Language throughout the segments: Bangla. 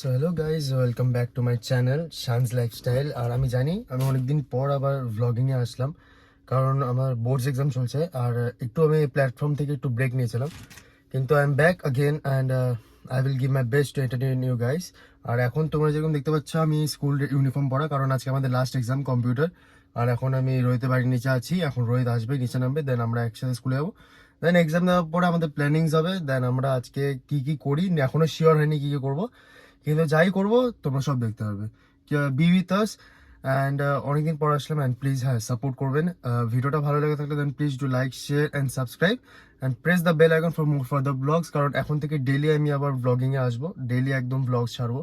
So hello guys, welcome back to my channel Shan's lifestyle. আর আমি জানি আমি অনেকদিন পর আবার ভ্লগিংয়ে আসলাম, কারণ আমার বোর্ডস এক্সাম চলছে আর একটু আমি প্ল্যাটফর্ম থেকে একটু ব্রেক নিয়েছিলাম, কিন্তু I am back again and I will give my best to entertain you guys. আর এখন তোমরা যেরকম দেখতে পাচ্ছ আমি স্কুল ইউনিফর্ম পরা, কারণ আজকে আমাদের লাস্ট এক্সাম কম্পিউটার। আর এখন আমি রোহিতের বাড়ির নিচে আছি, এখন রোহিত আসবে, নিচে নামবে, দেন আমরা একসাথে স্কুলে যাবো। দেন এক্সাম দেওয়ার পরে আমাদের প্ল্যানিংস হবে, দেন আমরা আজকে কি কি করি এখনো শিওর হয়নি কি কি করবো, কিন্তু যাই করবো তোমরা সব দেখতে পারবে। বি উইথ আস অ্যান্ড অনেকদিন পর আসলাম অ্যান্ড প্লিজ হ্যাঁ সাপোর্ট করবেন। ভিডিওটা ভালো লেগে থাকলে then please do like, share and subscribe and press the bell icon for more further blogs, কারণ এখন থেকে ডেলি আমি আবার ব্লগিংয়ে আসবো, ডেলি একদম ব্লগস ছাড়বো।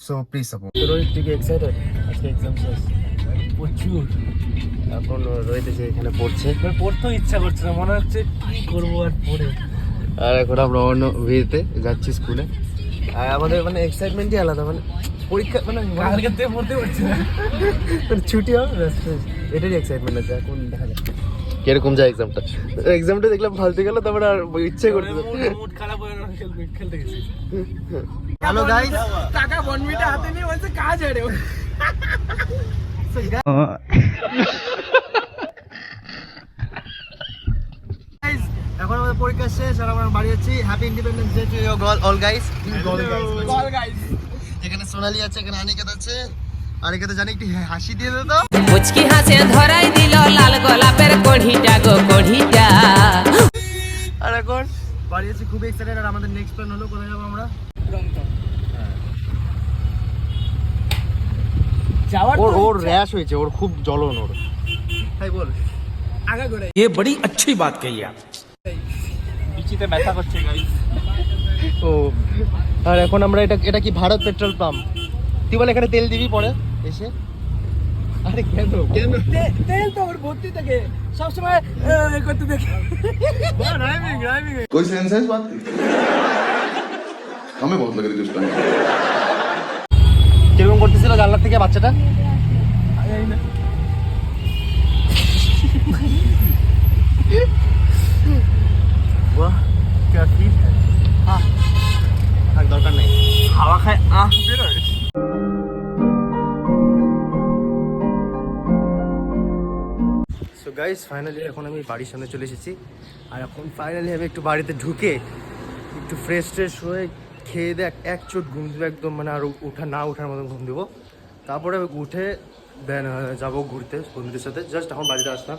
So please support. রোহিত তুই কি এক্সাইটেড? আজকে এক্সাম শেষ প্রচুর। এখন রোহিত এসে এখানে পড়ছে, পড়তেও ইচ্ছা করছে না, মনে হচ্ছে কি করবো আর পড়ে। আর এখন আমরা অন্য ভিড়তে যাচ্ছি স্কুলে। আর আমাদের মানে এক্সাইটমেন্টই আলাদা, মানে পরীক্ষা মানে কালকে থেকে পড়তে পারছি না, ছুটি হবে এটারই এক্সাইটমেন্ট আছে। এখন দেখা যাক কিরকম যায় এক্সামটা। এক্সামটা দেখলাম ফালতু গেল, তারপরে আর ইচ্ছে করছে। মুড খারাপ হয়ে গেল, খেলতে গেছি। হ্যালো গাইস, টাকা বনমিটা হাতে নিয়ে বলছে কাজ আরে এখন আমাদের পরীক্ষা শেষ আর আমরা বাড়ি যাচ্ছি। Happy independence day to you all guys. বল গাইস, এখানে সোনালি আছে, এখানে অনিকেত আছে, আর এখানে জানি একটু হাসি দিয়ে দে তো। মুচকি হাসে ধরাই দিল লাল গোলাপের কড়িটা গো কড়িটা। আর এখন বাড়ি যাচ্ছি, খুব এক্সাইটেড। আর আমাদের নেক্সট প্ল্যান হলো কোথায় যাবো আমরা। যাওয়ার ওর র্যাশ হয়েছে, ওর খুব জ্বলন ওর। তাই বল আগা করে ये बड़ी अच्छी बात कही आप। বিচিতে ব্যথা করছে গাইস। ও, আর এখন আমরা এটা কি ভারত পেট্রোল পাম্প? তুই বল এখানে তেল দিবি পরে এসে। আরে কেন কেন তেল তো ওর ভর্তি থাকে সবসময় করতে দেখে। রাইমিং कोई सेंस है इस बात की? हमें बहुत लग रही थी उस टाइम। কিরকম করতেছিল জানলার থেকে বাচ্চাটা? বাহ क्या फील है। আর দরকার নেই, হাওয়া খায় বেরোয়। সো গাইস ফাইনালি এখন আমি বাড়ির সামনে চলে এসেছি। আর এখন ফাইনালি আমি একটু বাড়িতে ঢুকে একটু ফ্রেশ হয়ে খেয়ে দিয়ে এক চোট ঘুম দেবো একদম, মানে আর ওঠার মতন ঘুম দেবো। তারপরে উঠে দেন যাবো ঘুরতে বন্ধুদের সাথে। জাস্ট এখন বাড়িতে আসলাম,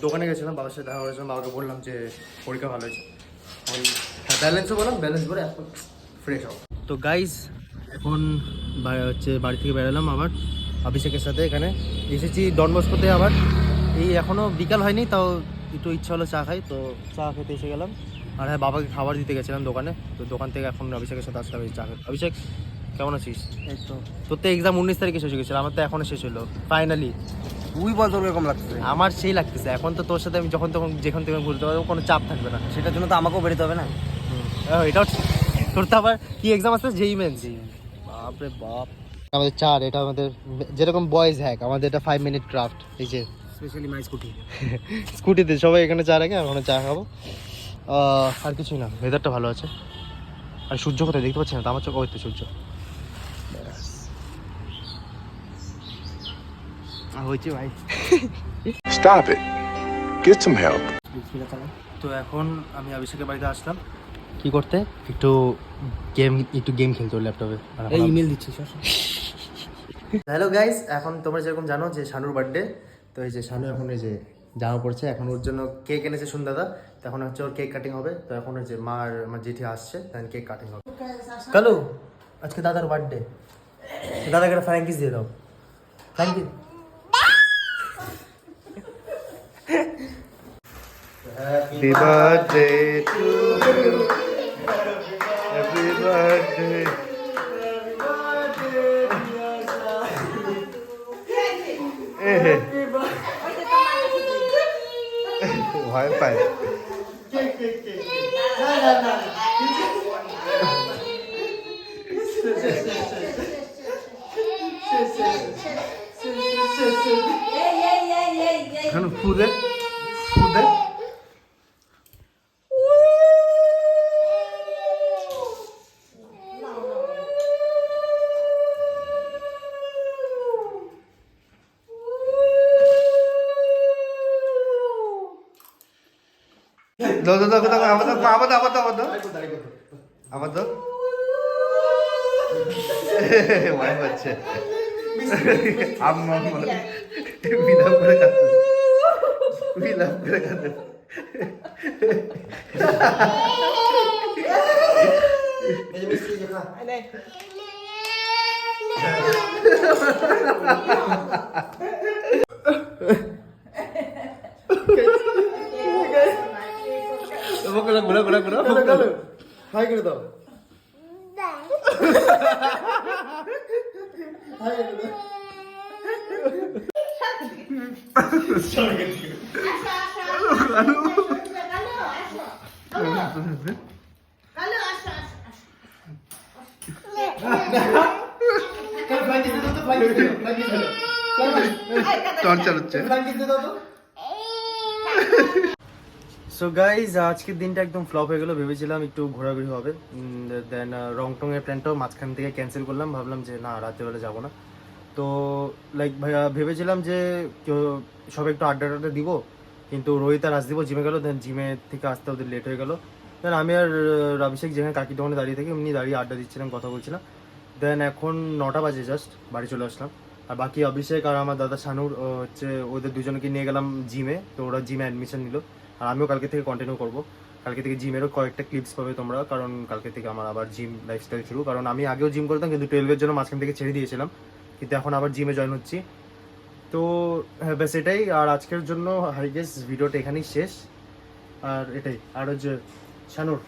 দোকানে গেছিলাম, বাবার সাথে দেখা করেছিলাম, বাবাকে বললাম যে পরীক্ষা ভালো হয়েছে। এখন ব্যালেন্সও বললাম, ব্যালেন্স করে এখন ফ্রেশ হবো। তো গাইস এখন বাড়ি থেকে বেরোলাম আবার অভিষেকের সাথে। এখানে এসেছি ডন বস্কোতে আবার। এই এখনও বিকাল হয়নি, তাও একটু ইচ্ছা হলো চা খাই, তো চা খেতে এসে গেলাম। আর হ্যাঁ, বাবাকে খাবার দিতে গেছিলাম দোকানে, তো দোকান থেকে এখন অভিষেকের সাথে আসলাম এই চা খেতে। অভিষেক কেমন আছিস? এই তো তোর তো এক্সাম 19 তারিখে শেষ হয়ে গেছিলো, আমার তো এখনও শেষ হলো ফাইনালি। তুই বল তোর এরকম লাগছে। আমার সেই লাগতেছে এখন, তো তোর সাথে আমি যখন তখন যেখান থেকে ঘুরতে পারবো, কোনো চাপ থাকবে না। সেটার জন্য তো আমাকেও বেরোতে হবে না। এটাও ঠিক। তোর তো আবার কি এক্সাম আছে? যেই মেন্স। বাপরে বাপ। আমাদের চার, এটা আমাদের যেরকম বয়েজ হ্যাক, আমাদের এটা 5 মিনিট ক্রাফট। এই যে স্পেশালি মাই স্কুটি। স্কুটিতে সবাই এখানে চা রাখে, আর ওখানে চা খাবো। আর কিছুই না, ওয়েদারটা ভালো আছে। আর সূর্য কোথায় দেখতে পাচ্ছি না, তো আমার চোখ ওই তো সূর্য হয়েছে ভাই। Stop it. Get some help. তো এখন আমি অভিষেকের বাড়িতে আসলাম কি করতে, একটু গেম খেলতে ওর ল্যাপটপে। এই ইমেল দিচ্ছিস? হ্যালো গাইস, এখন তোমরা যেরকম জানো যে শানুর বার্থডে, তো এই যে শানু এখন এই যে জামা পড়ছে, এখন ওর জন্য কেক এনেছে শুন দাদা, তো এখন হচ্ছে ওর কেক কাটিং হবে। তো এখন ওই যে আমার জেঠি আসছে, দেন কেক কাটিং হবে। কালু আজকে দাদার বার্থডে, দাদাকে একটা ফ্র্যাঙ্কিস দিয়ে দাও। Thank you. Happy birthday to you. Happy birthday. ভয় পায়। ফুদে ফুদে দাও দাও দাও দাও আবার দাও আবার দাও আবার দাও আবার দাও ওয়াই বাচ্চা আম্মা বিলাপ করে কাঁদতে বিলাপ করে কাঁদতে ঘুরা ঘুরা ঘুরা হাই করে দাও টর্চার হচ্ছে সো গাইজ আজকের দিনটা একদম ফ্লপ হয়ে গেল। ভেবেছিলাম একটু ঘোরাঘুরি হবে, দেন রংটং এর প্ল্যানটাও মাঝখান থেকে ক্যান্সেল করলাম। ভাবলাম যে না, রাত্রেবেলা যাবো না। তো লাইক ভাইয়া ভেবেছিলাম যে সব একটু আড্ডা টাড্ডা দিব, কিন্তু রোহিত আর আসদিব জিমে গেলো। দেন জিমে থেকে আসতে ওদের লেট হয়ে গেলো। দেন আমি আর অভিষেক যেখানে কাকির দোকানে দাঁড়িয়ে থাকি এমনি দাঁড়িয়ে আড্ডা দিচ্ছিলাম, কথা বলছিলাম। দেন এখন 9টা বাজে, জাস্ট বাড়ি চলে আসলাম। আর বাকি অভিষেক আর আমার দাদা শানুর হচ্ছে ওদের দুজনকে নিয়ে গেলাম জিমে। তো ওরা জিমে অ্যাডমিশন নিল, আর আমিও কালকে থেকে কন্টিনিউ করবো। কালকে থেকে জিমেরও কয়েকটা ক্লিপস পাবে তোমরা, কারণ কালকে থেকে আমার আবার জিম লাইফস্টাইল শুরু। কারণ আমি আগেও জিম করতাম, কিন্তু 12-এর জন্য মাঝখান থেকে ছেড়ে দিয়েছিলাম, কিন্তু এখন আবার জিমে জয়েন হচ্ছি। তো হ্যাঁ, ব্যাস এটাই। আর আজকের জন্য আই গেস ভিডিওটা এখানেই শেষ। আর এটাই। আর হচ্ছে শানুর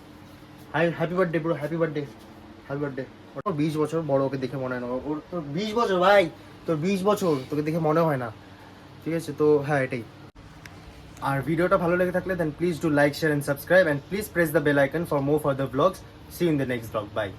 happy birthday bro, happy birthday, happy birthday. ওর 20 বছর বড়, ওকে দেখে মনে হয় না। ওর তোর 20 বছর ভাই, তোর 20 বছর, তোকে দেখে মনে হয় না। ঠিক আছে, তো হ্যাঁ এটাই। আর ভিডিওটা ভালো লেগে থাকলে then please do like, share and subscribe, and please press the bell icon for more further blogs. See you in the next blog. By.